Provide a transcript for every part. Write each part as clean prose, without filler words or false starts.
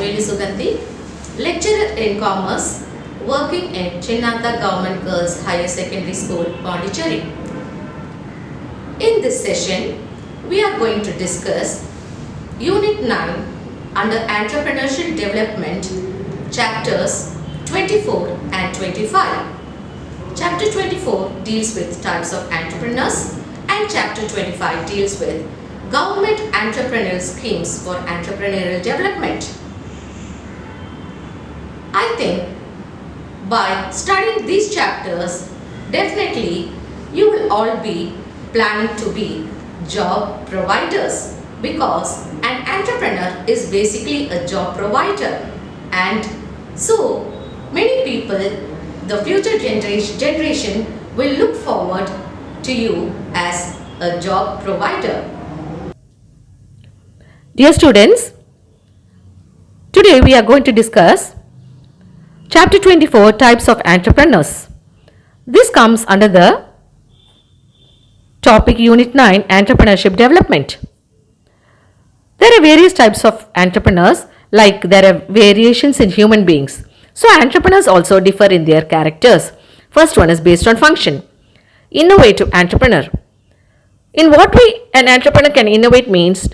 Rajveli Sugandhi, lecturer in commerce, working at Chinnatha Government Girls Higher Secondary School, Pondicherry. In this session, we are going to discuss Unit 9 under Entrepreneurship Development, Chapters 24 and 25. Chapter 24 deals with types of entrepreneurs and Chapter 25 deals with government entrepreneurial schemes for entrepreneurial development. I think by studying these chapters, definitely you will all be planning to be job providers, because an entrepreneur is basically a job provider, and so many people, the future generation will look forward to you as a job provider. Dear students, today we are going to discuss Chapter 24 Types of Entrepreneurs. This comes under the topic Unit 9 Entrepreneurship Development. There are various types of entrepreneurs, like there are variations in human beings. So entrepreneurs also differ in their characters. First one is based on function. Innovative entrepreneur. In what way an entrepreneur can innovate means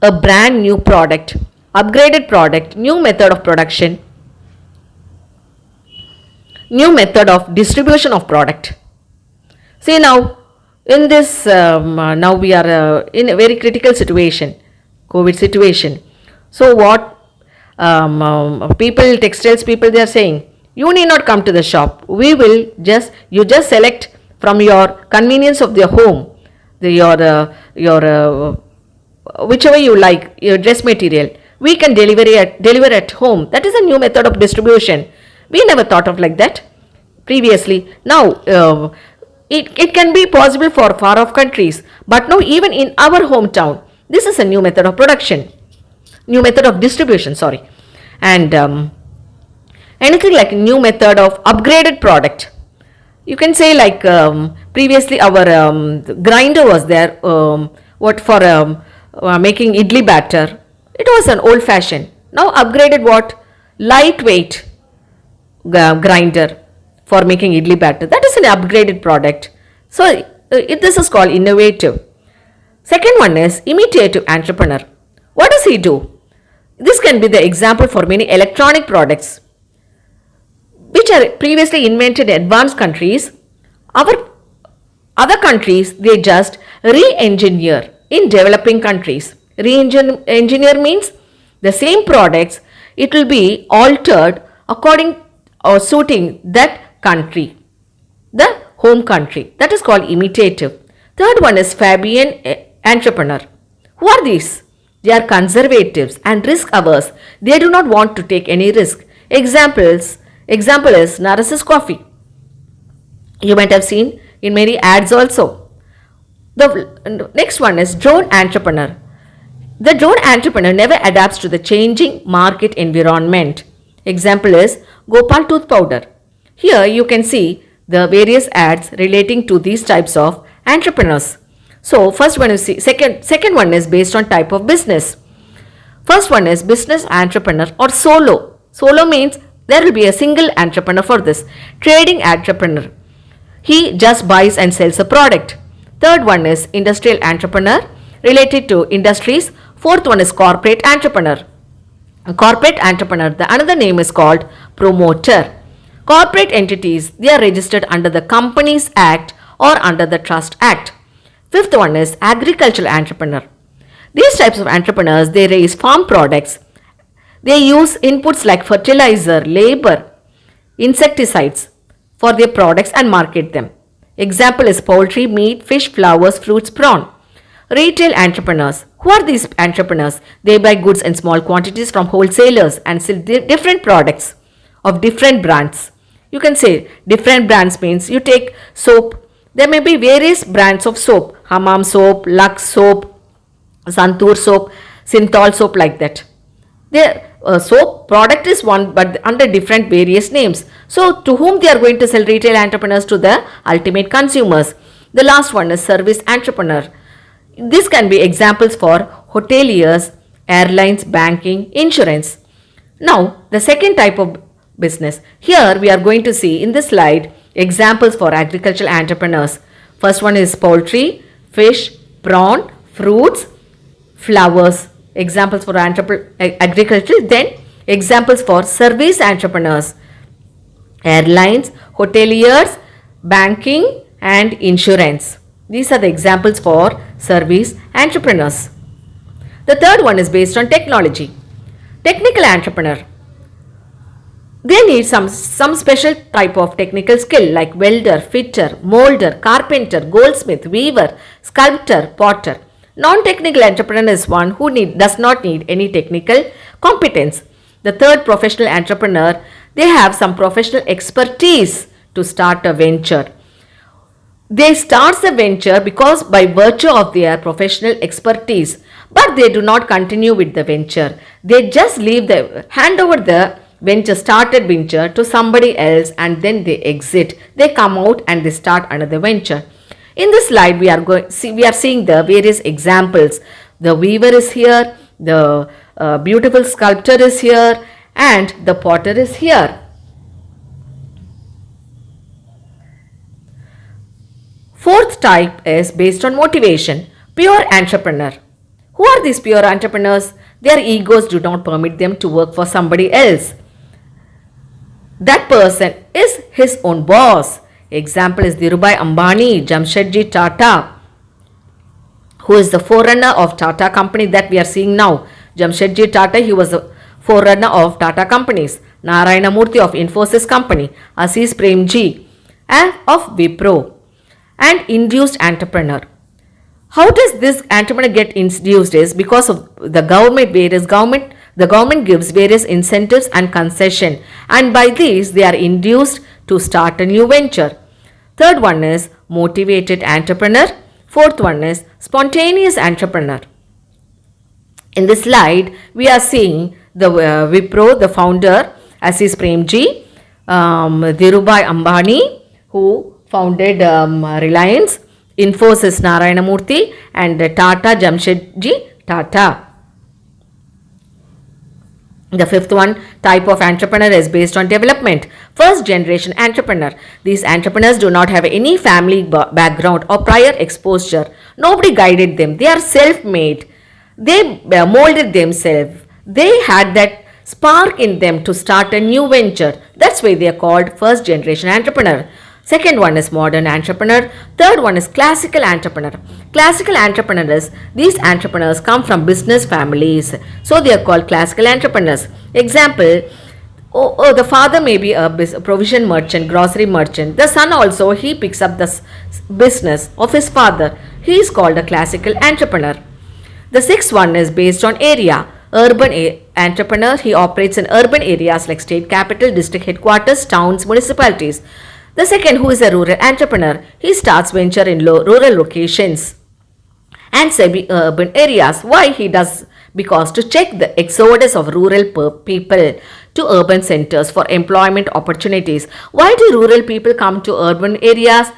a brand new product, upgraded product, new method of production, new method of distribution of product. See, now in this, now we are in a very critical situation, COVID situation. So what people, textiles people, they are saying, you need not come to the shop. We will you just select from your convenience of your home, your whichever you like, your dress material, we can deliver at home. That is a new method of distribution. We never thought of like that previously. Now it can be possible for far off countries, but now even in our hometown, this is a new method of production, new method of distribution, sorry. And anything like new method of upgraded product. You can say like previously our grinder was there, making idli batter. It was an old fashioned. Now upgraded what? Lightweight grinder for making idli batter. That is an upgraded product. So this is called innovative. Second one is imitative entrepreneur. What does he do? This can be the example for many electronic products which are previously invented in advanced countries. Our other countries, they just re-engineer in developing countries. Re-engineer means the same products, it will be altered according or suiting that country, the home country. That is called imitative. Third one is Fabian entrepreneur. Who are these? They are conservatives and risk averse. They do not want to take any risk. Example is Narcissus coffee. You might have seen in many ads also. The next one is drone entrepreneur. The drone entrepreneur never adapts to the changing market environment. Example is Gopal tooth powder. Here you can see the various ads relating to these types of entrepreneurs. So first one is second one is based on type of business. First one is business entrepreneur or solo. Solo means there will be a single entrepreneur for this. Trading entrepreneur. He just buys and sells a product. Third one is industrial entrepreneur related to industries. Fourth one is corporate entrepreneur. Corporate entrepreneur, the another name is called promoter. Corporate entities, they are registered under the Companies Act or under the Trust Act. Fifth one is agricultural entrepreneur. These types of entrepreneurs, they raise farm products. They use inputs like fertilizer, labor, insecticides for their products and market them. Example is poultry, meat, fish, flowers, fruits, prawn. Retail entrepreneurs. Who are these entrepreneurs? They buy goods in small quantities from wholesalers and sell different products of different brands. You can say different brands means you take soap. There may be various brands of soap. Hammam soap, Lux soap, Santoor soap, Synthol soap, like that. Their soap product is one, but under different various names. So to whom they are going to sell? Retail entrepreneurs to the ultimate consumers. The last one is service entrepreneur. This can be examples for hoteliers, airlines, banking, insurance. Now, the second type of business. Here we are going to see in this slide examples for agricultural entrepreneurs. First one is poultry, fish, prawn, fruits, flowers. Examples for agriculture. Then examples for service entrepreneurs, airlines, hoteliers, banking and insurance. These are the examples for service entrepreneurs. The third one is based on technology. Technical entrepreneur. They need some special type of technical skill like welder, fitter, molder, carpenter, goldsmith, weaver, sculptor, potter. Non-technical entrepreneur is one who does not need any technical competence. The third professional entrepreneur, they have some professional expertise to start a venture. They start the venture because by virtue of their professional expertise, but they do not continue with the venture. They just hand over the started venture to somebody else and then they exit. They come out and they start another venture. In this slide, we are seeing the various examples. The weaver is here, the beautiful sculptor is here, and the potter is here. Fourth type is based on motivation. Pure entrepreneur. Who are these pure entrepreneurs? Their egos do not permit them to work for somebody else. That person is his own boss. Example is Dhirubhai Ambani, Jamshedji Tata, who is the forerunner of Tata company that we are seeing now. Jamshedji Tata, he was the forerunner of Tata companies. Narayana Murthy of Infosys company. Aziz Premji and of Wipro. And induced entrepreneur. How does this entrepreneur get induced is because of the government, the government gives various incentives and concession, and by these they are induced to start a new venture. Third one is motivated entrepreneur. Fourth one is spontaneous entrepreneur. In this slide, we are seeing the Wipro, the founder Aziz Premji, Dhirubhai Ambani, who founded Reliance, Infosys Narayana Murthy, and Tata Jamshedji Tata. The fifth one type of entrepreneur is based on development. First generation entrepreneur. These entrepreneurs do not have any family background or prior exposure. Nobody guided them. They are self-made. They molded themselves. They had that spark in them to start a new venture. That's why they are called first generation entrepreneur. Second one is modern entrepreneur. Third one is classical entrepreneur. Classical entrepreneurs, these entrepreneurs come from business families. So they are called classical entrepreneurs. Example, the father may be a provision merchant, grocery merchant. The son also, he picks up the business of his father. He is called a classical entrepreneur. The sixth one is based on area. Urban entrepreneur, he operates in urban areas like state capital, district headquarters, towns, municipalities. The second, who is a rural entrepreneur, he starts venture in rural locations and semi-urban areas. Why he does? Because to check the exodus of rural people to urban centers for employment opportunities. Why do rural people come to urban areas?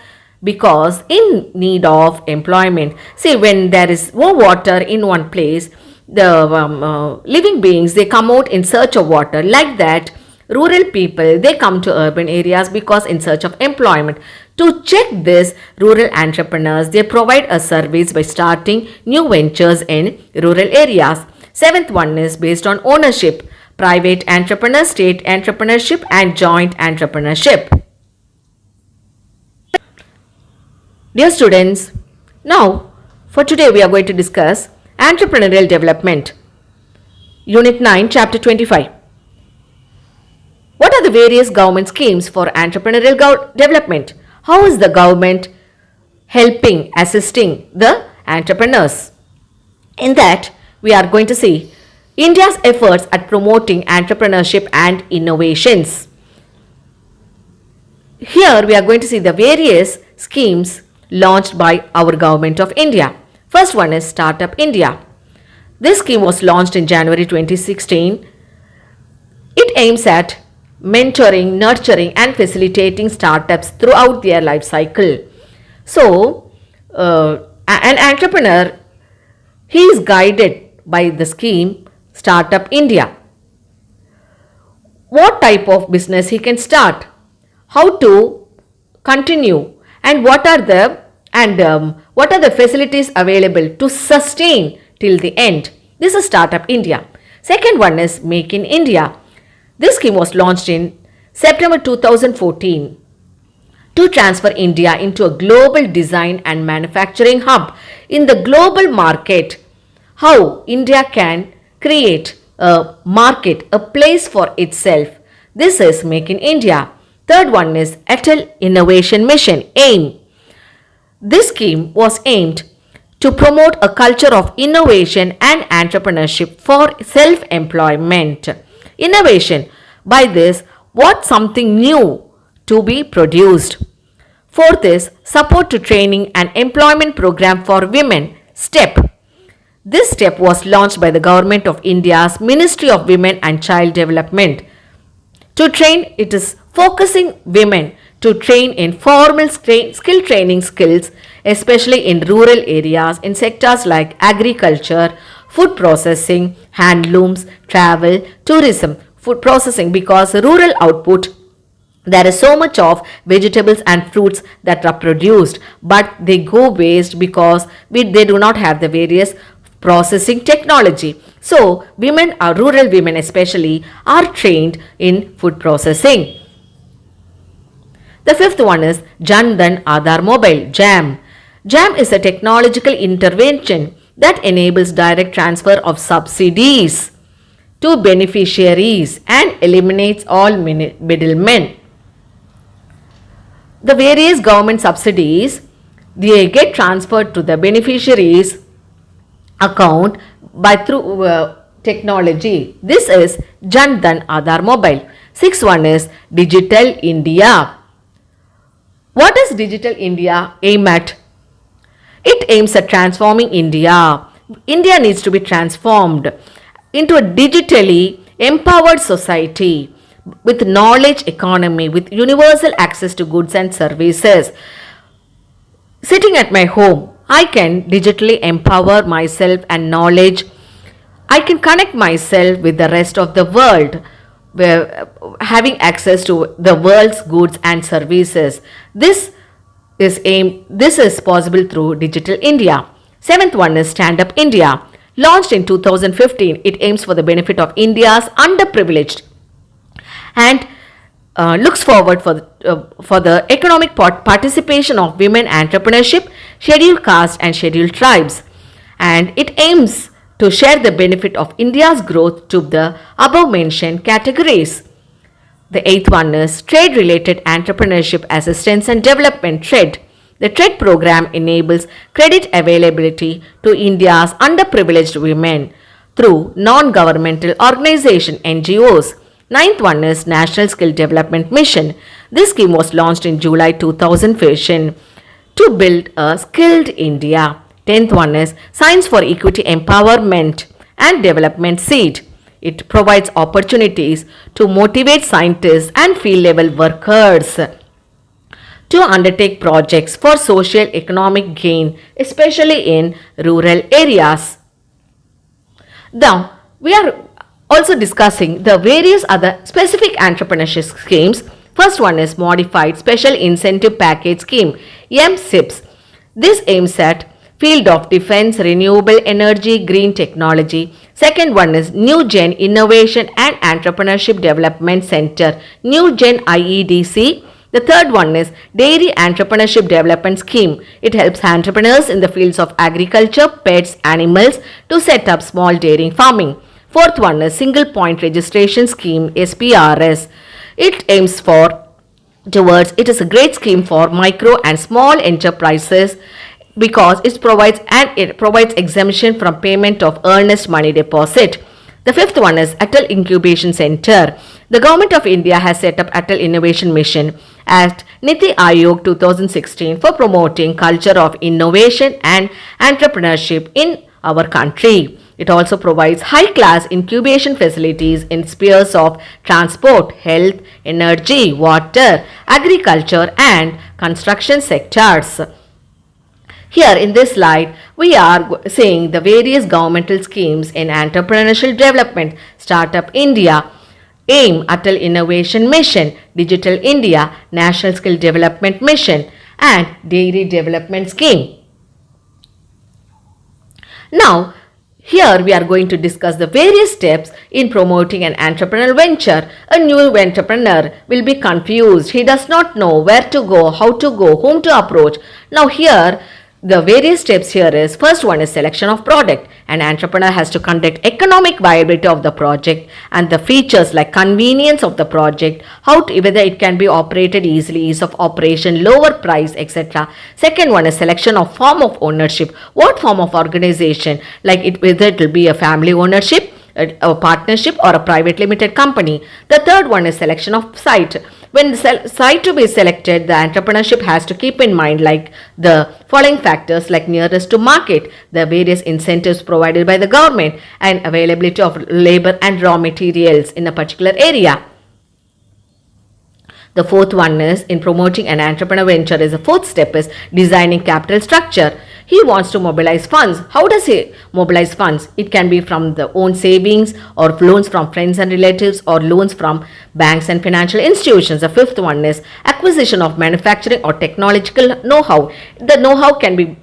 Because in need of employment. See, when there is no water in one place, the living beings, they come out in search of water. Like that, rural people, they come to urban areas because in search of employment. To check this, rural entrepreneurs, they provide a service by starting new ventures in rural areas. Seventh one is based on ownership. Private entrepreneur, state entrepreneurship and joint entrepreneurship. Dear students, now for today we are going to discuss entrepreneurial development. Unit 9, Chapter 25. What are the various government schemes for entrepreneurial development? How is the government helping, assisting the entrepreneurs? In that, we are going to see India's efforts at promoting entrepreneurship and innovations. Here, we are going to see the various schemes launched by our government of India. First one is Startup India. This scheme was launched in January 2016. It aims at mentoring, nurturing and facilitating startups throughout their life cycle. So, an entrepreneur, he is guided by the scheme Startup India. what type of business he can start, how to continue, and what are the facilities available to sustain till the end. This is Startup India. Second one is Make in India. This scheme was launched in September 2014 to transfer India into a global design and manufacturing hub in the global market. How India can create a market, a place for itself. This is Make in India. Third one is Atal Innovation Mission, AIM. This scheme was aimed to promote a culture of innovation and entrepreneurship for self-employment. Innovation, by this, what something new to be produced. Fourth is Support to Training and Employment Program for Women, STEP. This step was launched by the Government of India's Ministry of Women and Child Development. To train, it is focusing women to train in formal skill training skills, especially in rural areas in sectors like agriculture, food processing, handlooms, travel, tourism. Food processing, because rural output, there is so much of vegetables and fruits that are produced, but they go waste because they do not have the various processing technology. So women, rural women especially, are trained in food processing. The fifth one is Jan Dhan Aadhaar Mobile, JAM. JAM is a technological intervention that enables direct transfer of subsidies to beneficiaries and eliminates all middlemen. The various government subsidies, they get transferred to the beneficiaries account by through technology. This is Jan Dhan Aadhaar Mobile. Sixth one is Digital India. What is Digital India aim at? It aims at transforming India. India needs to be transformed into a digitally empowered society with knowledge economy, with universal access to goods and services. Sitting at my home, I can digitally empower myself and knowledge. I can connect myself with the rest of the world, having access to the world's goods and services. This is possible through Digital India. Seventh one is Stand Up India. Launched in 2015, it aims for the benefit of India's underprivileged and looks forward for the economic participation of women entrepreneurship, scheduled caste and scheduled tribes. And it aims to share the benefit of India's growth to the above mentioned categories. The eighth one is Trade Related Entrepreneurship Assistance and Development, TREAD. The TREAD program enables credit availability to India's underprivileged women through non-governmental organization NGOs. Ninth one is National Skill Development Mission. This scheme was launched in July 2015 to build a skilled India. Tenth one is Science for Equity Empowerment and Development SEED. It provides opportunities to motivate scientists and field level workers to undertake projects for social economic gain, especially in rural areas. Now, we are also discussing the various other specific entrepreneurship schemes. First one is Modified Special Incentive Package Scheme, MSIPS. This aims at field of defense, renewable energy, green technology. Second one is New Gen Innovation and Entrepreneurship Development Center, New Gen IEDC. The third one is Dairy Entrepreneurship Development Scheme. It helps entrepreneurs in the fields of agriculture, pets, animals to set up small dairy farming. Fourth one is Single Point Registration Scheme, SPRS. It aims it is a great scheme for micro and small enterprises because it provides exemption from payment of earnest money deposit. The fifth one is Atal Incubation Center. The Government of India has set up Atal Innovation Mission at Niti Aayog 2016 for promoting culture of innovation and entrepreneurship in our country. It also provides high-class incubation facilities in spheres of transport, health, energy, water, agriculture and construction sectors. Here in this slide, we are seeing the various governmental schemes in entrepreneurial development. Startup India AIM, Atal Innovation Mission, Digital India, National Skill Development Mission, and Dairy Development Scheme. Now, here we are going to discuss the various steps in promoting an entrepreneurial venture. A new entrepreneur will be confused. He does not know where to go, how to go, whom to approach. Now here, the various steps here is, first one is selection of product. An entrepreneur has to conduct economic viability of the project and the features like convenience of the project, whether it can be operated easily, ease of operation, lower price, etc. Second one is selection of form of ownership. What form of organization, whether it will be a family ownership, a partnership, or a private limited company. The third one is selection of site. When the site to be selected, the entrepreneurship has to keep in mind the following factors like nearest to market, the various incentives provided by the government, and availability of labor and raw materials in a particular area. The fourth one is, in promoting an entrepreneur venture, is the fourth step is designing capital structure. He wants to mobilize funds. How does he mobilize funds? It can be from the own savings, or loans from friends and relatives, or loans from banks and financial institutions. The fifth one is acquisition of manufacturing or technological know-how. The know-how can be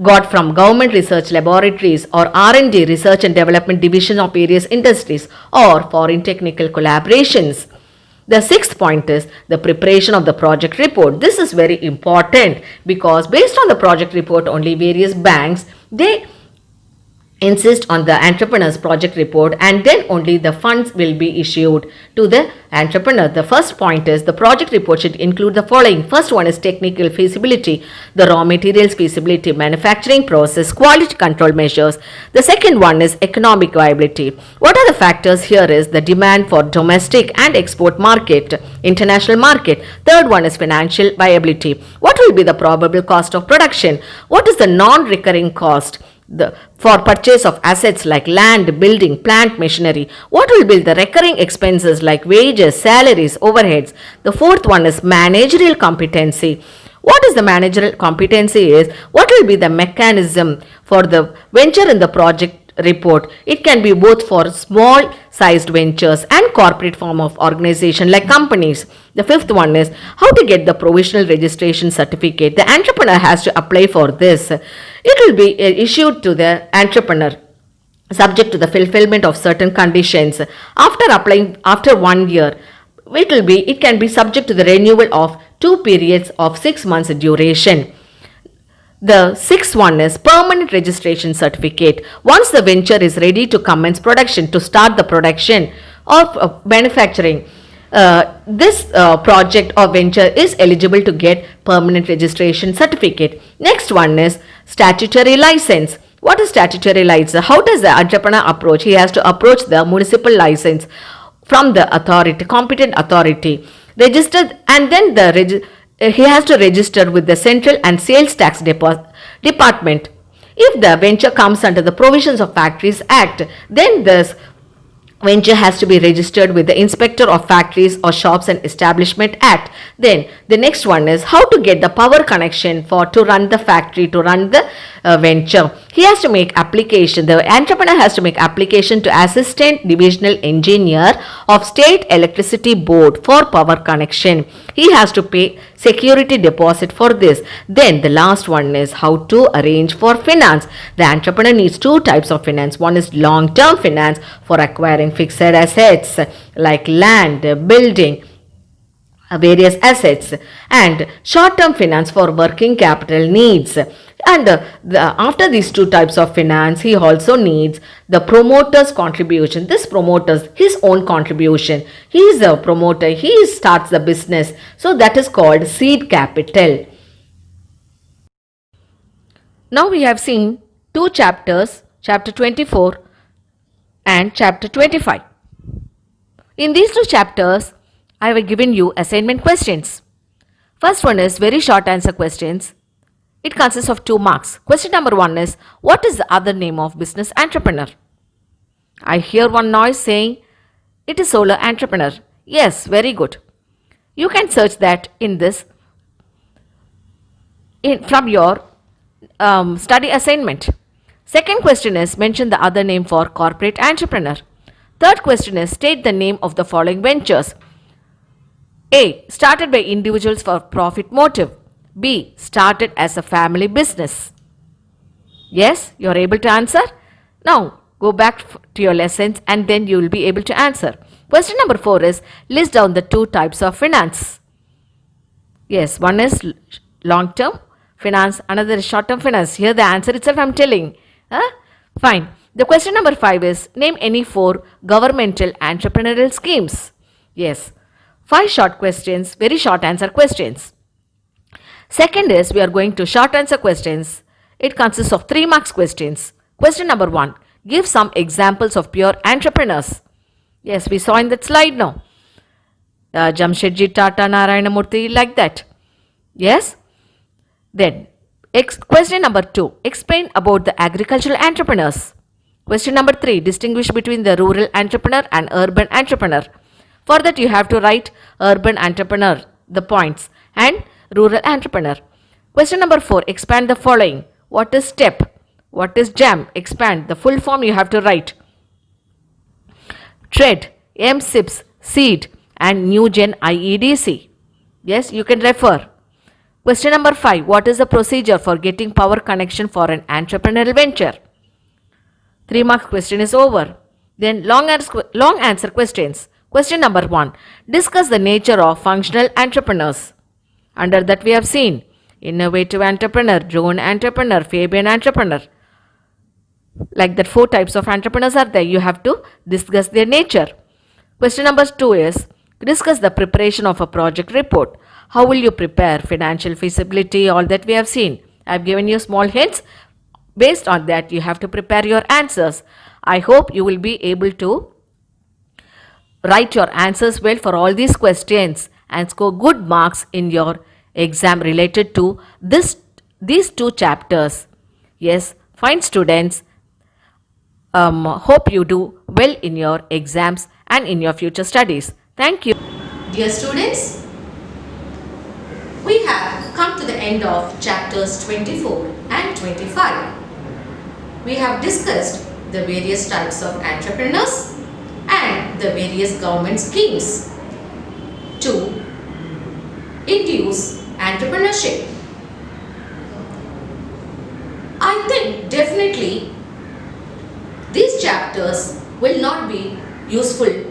got from government research laboratories or R&D, research and development division of various industries, or foreign technical collaborations. The sixth point is the preparation of the project report. This is very important because based on the project report only, various banks, they insist on the entrepreneur's project report, and then only the funds will be issued to the entrepreneur. The first point is the project report should include the following. First one is technical feasibility, the raw materials feasibility, manufacturing process, quality control measures. The second one is economic viability. What are the factors here is the demand for domestic and export market, international market. Third one is financial viability. What will be the probable cost of production? What is the non-recurring cost for purchase of assets like land, building, plant, machinery? What will be the recurring expenses like wages, salaries, overheads? The fourth one is managerial competency. What is the managerial competency is, what will be the mechanism for the venture in the project report? It can be both for small sized ventures and corporate form of organization like companies. The fifth one is how to get the provisional registration certificate. The entrepreneur has to apply for this. It will be issued to the entrepreneur subject to the fulfillment of certain conditions. After applying, after 1 year, it can be subject to the renewal of 2 periods of 6 months duration. The sixth one is permanent registration certificate. Once the venture is ready to commence production, to start the production of manufacturing, this project or venture is eligible to get permanent registration certificate. Next one is statutory license. What is statutory license? How does the entrepreneur approach? He has to approach the municipal license from the authority, competent authority, registered, and then he has to register with the Central and Sales Tax Department. If the venture comes under the provisions of Factories Act, then this venture has to be registered with the Inspector of Factories or Shops and Establishment Act. Then the next one is how to get the power connection to run the factory, to run the venture. He has to make application. The entrepreneur has to make application to Assistant Divisional Engineer of State Electricity Board for power connection. He has to pay security deposit for this. Then the last one is how to arrange for finance. The entrepreneur needs 2 types of finance. One is long-term finance for acquiring fixed assets like land, building, various assets, and short-term finance for working capital needs. And after these 2 types of finance, he also needs the promoter's contribution. This promoter's his own contribution. He is a promoter. He starts the business. So that is called seed capital. Now we have seen 2 chapters, chapter 24 and chapter 25. In these 2 chapters, I have given you assignment questions. First one is very short answer questions. It consists of 2 marks. Question number 1 is, what is the other name of business entrepreneur? I hear one noise saying, it is solo entrepreneur. Yes, very good. You can search that in this, from your study assignment. Second question is, mention the other name for corporate entrepreneur. Third question is state the name of the following ventures. A. Started by individuals for profit motive. B. Started as a family business. Yes, you are able to answer. Now go back to your lessons and then you will be able to answer. Question number 4 is list down the two types of finance. Yes, one is long term finance, another is short term finance. Here the answer itself I am telling. Fine. The question number 5 is name any 4 governmental entrepreneurial schemes. Yes, 5 short questions, very short answer questions. Second is we are going to short answer questions. It consists of 3 marks questions. Question number 1. Give some examples of pure entrepreneurs. Yes, we saw in that slide now. Jamshedji Tata, Narayana Murthy, like that. Yes. Then, question number 2. Explain about the agricultural entrepreneurs. Question number 3. Distinguish between the rural entrepreneur and urban entrepreneur. For that, you have to write urban entrepreneur, the points, and rural entrepreneur. Question number 4. Expand the following. What is STEP? What is JAM? Expand. The full form you have to write. TREAD, MSIPS, SEED, and New Gen IEDC. Yes, you can refer. Question number 5. What is the procedure for getting power connection for an entrepreneurial venture? 3 marks question is over. Then long answer questions. Question number 1. Discuss the nature of functional entrepreneurs. Under that we have seen innovative entrepreneur, drone entrepreneur, Fabian entrepreneur. Like that 4 types of entrepreneurs are there. You have to discuss their nature. Question number 2 is discuss the preparation of a project report. How will you prepare financial feasibility? All that we have seen. I have given you small hints. Based on that, you have to prepare your answers. I hope you will be able to write your answers well for all these questions and score good marks in your exam related to these 2 chapters. Yes, fine students. Hope you do well in your exams and in your future studies. Thank you. Dear students, we have come to the end of chapters 24 and 25. We have discussed the various types of entrepreneurs and the various government schemes to induce entrepreneurship. I think definitely these chapters will not be useful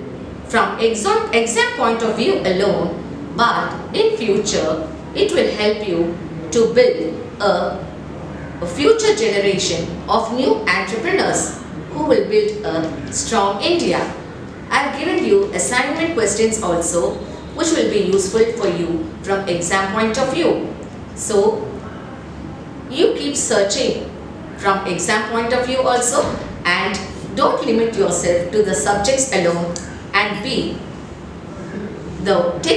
from exam point of view alone, but in future it will help you to build a future generation of new entrepreneurs who will build a strong India. I have given you assignment questions also which will be useful for you from exam point of view. So you keep searching from exam point of view also and don't limit yourself to the subjects alone and take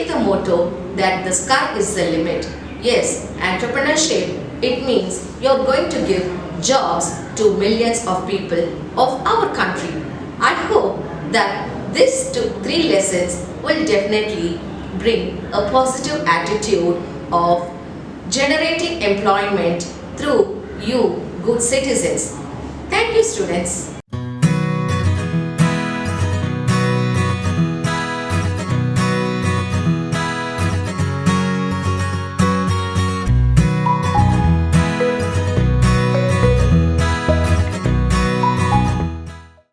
the motto that the sky is the limit. Yes, entrepreneurship, it means you're going to give jobs to millions of people of our country. I hope that these 3 lessons will definitely bring a positive attitude of generating employment through you good citizens. Thank you, students.